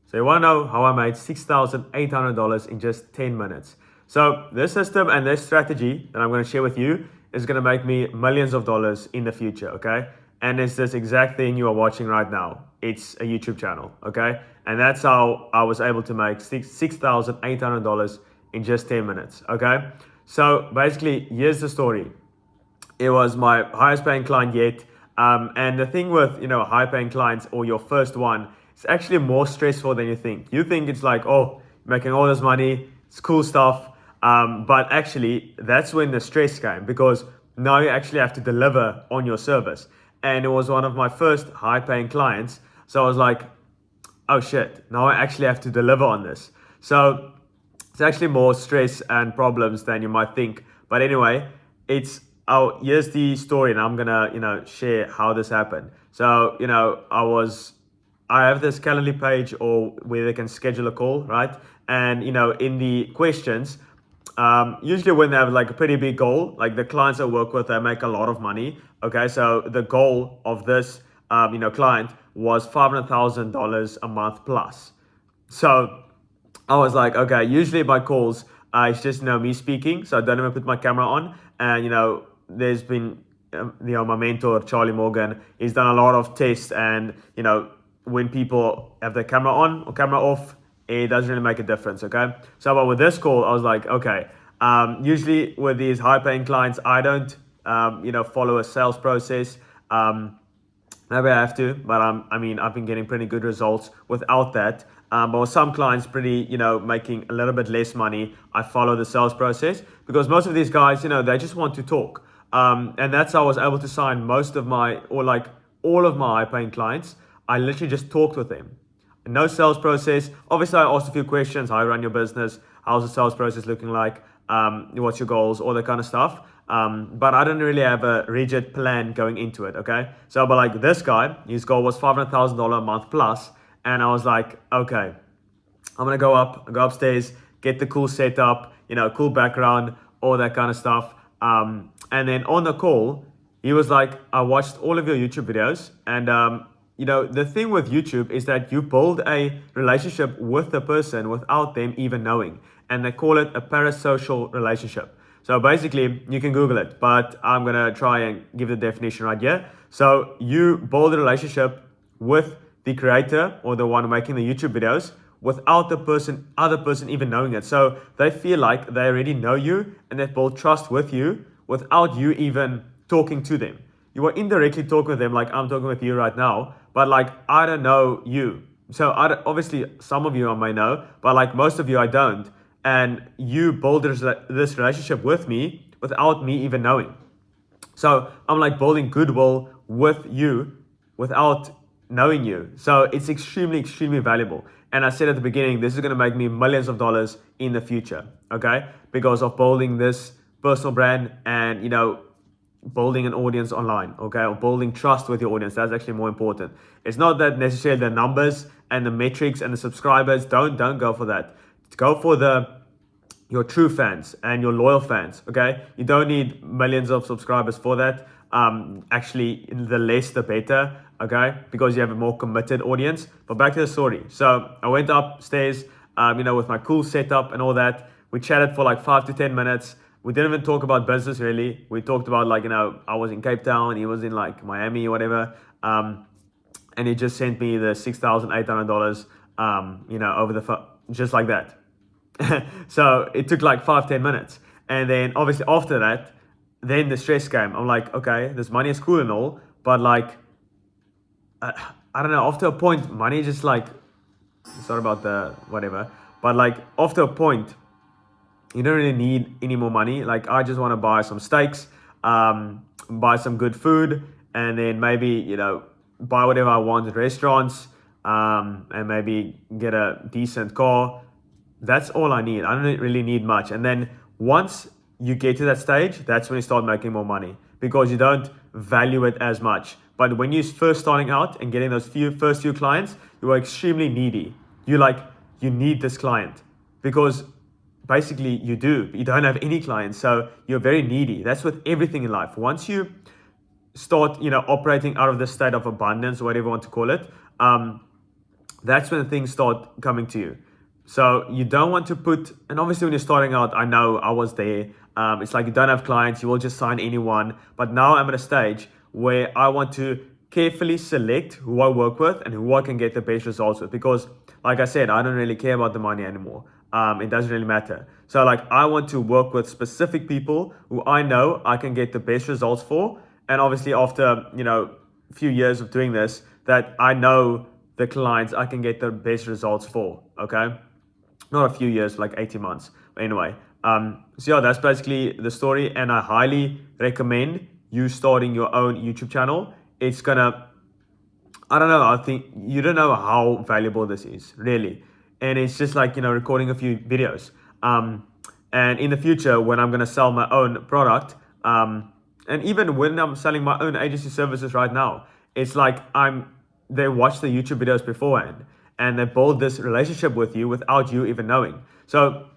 So you want to know how I made $6,800 in just 10 minutes. So this system and this strategy that I'm going to share with you is going to make me millions of dollars in the future, okay? And it's this exact thing you are watching right now. It's a YouTube channel, okay? And that's how I was able to make $6,800 in just 10 minutes, okay? So basically, here's the story. It was my highest paying client yet. And the thing with, high paying clients or your first one, it's actually more stressful than you think. You think it's like, oh, making all this money, it's cool stuff. But actually, that's when the stress came because now you actually have to deliver on your service. And it was one of my first high paying clients. So I was like, oh shit, now I actually have to deliver on this. So it's actually more stress and problems than you might think. But anyway, here's the story, and I'm gonna share how this happened. So I have this Calendly page or where they can schedule a call, right? And in the questions, usually when they have like a pretty big goal, like the clients I work with, they make a lot of money. Okay, so the goal of this client was $500,000 a month plus. So I was like, okay, usually my calls, it's just, me speaking. So I don't even put my camera on. And, there's been, my mentor, Charlie Morgan, he's done a lot of tests. And, when people have their camera on or camera off, it doesn't really make a difference. Okay. So, but with this call, I was like, okay, usually with these high paying clients, I don't, follow a sales process. Maybe I have to, but I've been getting pretty good results without that. But with some clients pretty, making a little bit less money, I follow the sales process because most of these guys, they just want to talk. And that's how I was able to sign most of all of my high paying clients. I literally just talked with them. No sales process. Obviously, I asked a few questions. How you run your business? How's the sales process looking like? What's your goals? All that kind of stuff. But I didn't really have a rigid plan going into it. Okay. So, but like this guy, his goal was $500,000 a month plus. And I was like, okay, I'm going to go upstairs, get the cool setup, cool background, all that kind of stuff. And then on the call, he was like, I watched all of your YouTube videos. And, the thing with YouTube is that you build a relationship with the person without them even knowing. And they call it a parasocial relationship. So basically, you can Google it, but I'm going to try and give the definition right here. So you build a relationship with the creator or the one making the YouTube videos without the other person even knowing it. So they feel like they already know you and they've built trust with you without you even talking to them. You are indirectly talking with them like I'm talking with you right now, but like I don't know you. So obviously some of you I may know, but like most of you I don't. And you build this relationship with me without me even knowing. So I'm like building goodwill with you without knowing you. So it's extremely, extremely valuable. And I said at the beginning, this is going to make me millions of dollars in the future. Okay. Because of building this personal brand and, building an audience online. Okay. Or building trust with your audience. That's actually more important. It's not that necessarily the numbers and the metrics and the subscribers. Don't go for that. Go for your true fans and your loyal fans. Okay. You don't need millions of subscribers for that. Actually, the less the better, okay, because you have a more committed audience. But back to the story. So I went upstairs, with my cool setup and all that. We chatted for like 5 to 10 minutes. We didn't even talk about business really. We talked about I was in Cape Town, he was in like Miami or whatever. And he just sent me the $6,800, over the phone, just like that. So it took like 5-10 minutes. And then obviously after that, then the stress came. I'm like, okay, this money is cool and all, but like, I don't know, after a point, money just like, sorry about the whatever, but like after a point, you don't really need any more money. Like I just want to buy some steaks, buy some good food, and then maybe, buy whatever I want at restaurants, and maybe get a decent car. That's all I need. I don't really need much. And then once you get to that stage, that's when you start making more money because you don't value it as much. But when you're first starting out and getting those first few clients, you are extremely needy. You need this client because basically you don't have any clients. So you're very needy. That's with everything in life. Once you start, operating out of the state of abundance, whatever you want to call it, that's when things start coming to you. So you don't want to put, and obviously when you're starting out, I know I was there. It's like you don't have clients, you will just sign anyone. But now I'm at a stage where I want to carefully select who I work with and who I can get the best results with. Because, like I said, I don't really care about the money anymore. It doesn't really matter. So, like, I want to work with specific people who I know I can get the best results for. And obviously, after a few years of doing this, that I know the clients I can get the best results for. Okay, not a few years, like 18 months. But anyway, so yeah, that's basically the story, and I highly recommend you starting your own YouTube channel. It's gonna, I don't know, I think you don't know how valuable this is, really. And it's just like, recording a few videos. And in the future, when I'm gonna sell my own product, and even when I'm selling my own agency services right now, it's like they watch the YouTube videos beforehand and they build this relationship with you without you even knowing. So,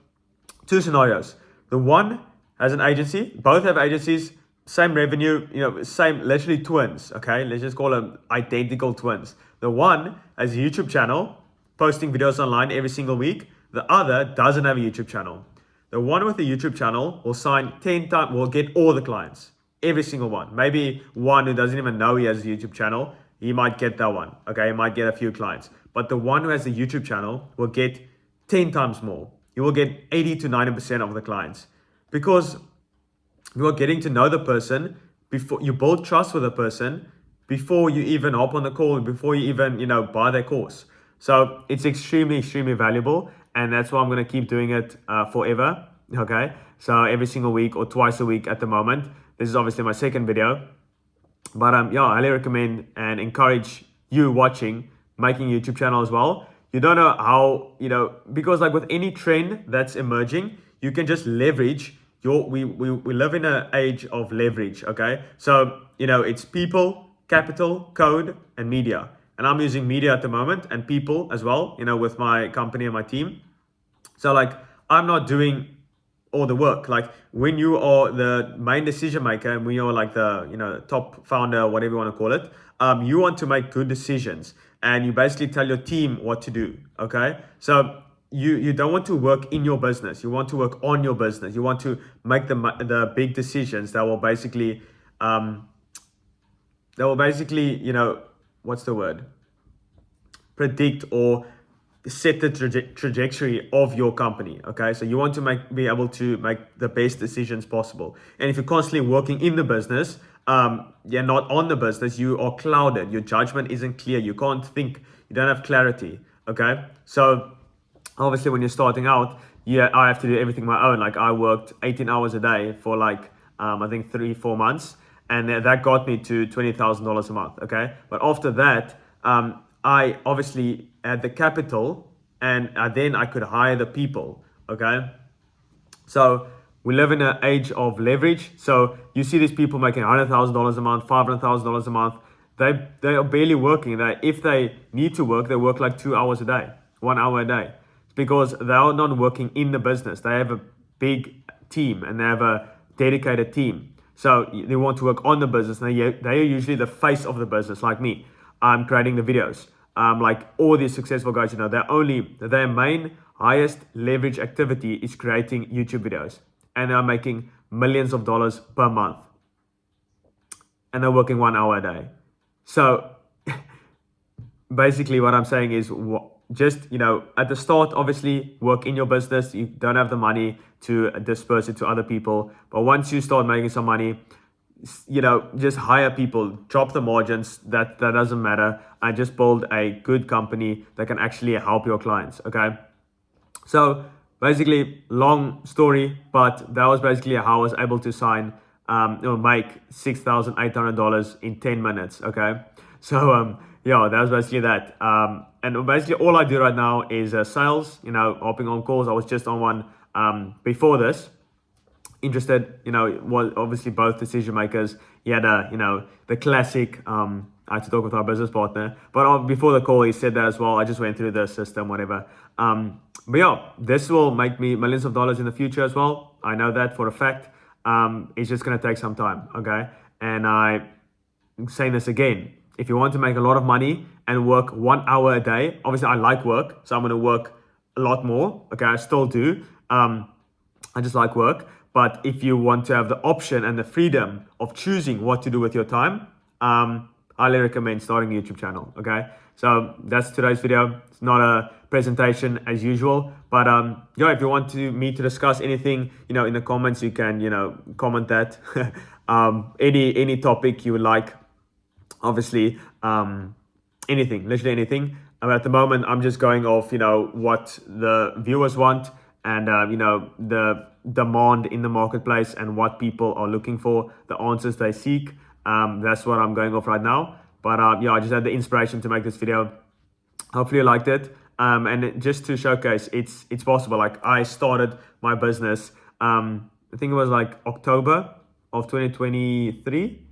two scenarios. The one has an agency, both have agencies, same revenue, same, literally twins, okay? Let's just call them identical twins. The one has a YouTube channel, posting videos online every single week. The other doesn't have a YouTube channel. The one with the YouTube channel will sign 10 times, will get all the clients, every single one. Maybe one who doesn't even know he has a YouTube channel, he might get that one, okay? He might get a few clients. But the one who has a YouTube channel will get 10 times more. You will get 80 to 90% of the clients because you are getting to know the person before you build trust with the person before you even hop on the call, before you even, buy their course. So it's extremely, extremely valuable. And that's why I'm going to keep doing it forever. Okay. So every single week or twice a week at the moment. This is obviously my second video. But yeah, I highly recommend and encourage you watching, making a YouTube channel as well. You don't know how, because like with any trend that's emerging, you can just leverage we live in an age of leverage, okay? So, it's people, capital, code, and media. And I'm using media at the moment and people as well, with my company and my team. So like, I'm not doing all the work. Like when you are the main decision maker and when you're like the top founder, whatever you want to call it, you want to make good decisions and you basically tell your team what to do. Okay, so you don't want to work in your business. You want to work on your business. You want to make the big decisions that will basically what's the word? Predict or set the trajectory of your company. Okay, so you want to be able to make the best decisions possible. And if you're constantly working in the business, you're not on the business, you are clouded. Your judgment isn't clear. You can't think. You don't have clarity. Okay, so obviously when you're starting out, I have to do everything my own. Like I worked 18 hours a day for like I think 3-4 months, and that got me to $20,000 a month. Okay, but after that, I obviously had the capital, and then I could hire the people. Okay, so we live in an age of leverage. So you see these people making $100,000 a month, $500,000 a month. They are barely working. If they need to work, they work like 2 hours a day, 1 hour a day. It's because they are not working in the business. They have a big team and they have a dedicated team. So they want to work on the business. They are usually the face of the business, like me. I'm creating the videos. Like all these successful guys, their main highest leverage activity is creating YouTube videos, and they're making millions of dollars per month, and they're working 1 hour a day. So basically what I'm saying is just, at the start, obviously work in your business. You don't have the money to disperse it to other people. But once you start making some money, just hire people, drop the margins. That doesn't matter. And just build a good company that can actually help your clients. Okay. So basically, long story, but that was basically how I was able to make $6,800 in 10 minutes. Okay. So, yeah, that was basically that. And basically all I do right now is sales, hopping on calls. I was just on one before this. Interested, was obviously both decision makers. He had the classic, I had to talk with our business partner, but before the call, he said that as well. I just went through the system, whatever. But yeah, this will make me millions of dollars in the future as well. I know that for a fact. It's just going to take some time. Okay. And I'm saying this again, if you want to make a lot of money and work 1 hour a day. Obviously, I like work, so I'm going to work a lot more. Okay, I still do. I just like work. But if you want to have the option and the freedom of choosing what to do with your time, highly recommend starting a YouTube channel. Okay, so that's today's video. It's not a presentation as usual, but yeah, if you want me to discuss anything, in the comments, you can comment that. Any topic you would like, obviously, anything, literally anything. But at the moment, I'm just going off what the viewers want, and the demand in the marketplace and what people are looking for, the answers they seek. That's what I'm going off right now. But yeah, I just had the inspiration to make this video. Hopefully you liked it. And just to showcase, it's possible. Like, I started my business, I think it was like October of 2023,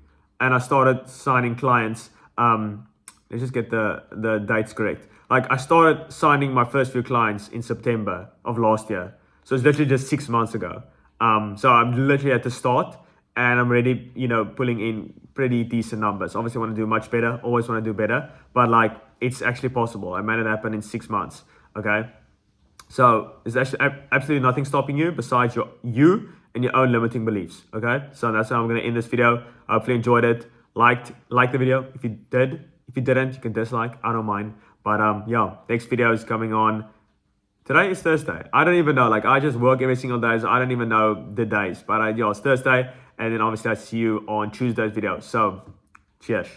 and I started signing clients. Let's just get the dates correct. Like, I started signing my first few clients in September of last year. So it's literally just 6 months ago. So I'm literally at the start, and I'm already, pulling in pretty decent numbers. Obviously, I want to do much better. Always want to do better. But like, it's actually possible. I made it happen in 6 months. Okay. So there's actually absolutely nothing stopping you besides you and your own limiting beliefs. Okay. So that's how I'm going to end this video. I hopefully enjoyed it. Like the video. If you did. If you didn't, you can dislike. I don't mind. But yeah, next video is coming on. Today is Thursday. I don't even know. Like, I just work every single day, so I don't even know the days. But yeah, it's Thursday, and then obviously I see you on Tuesday's video. So, cheers.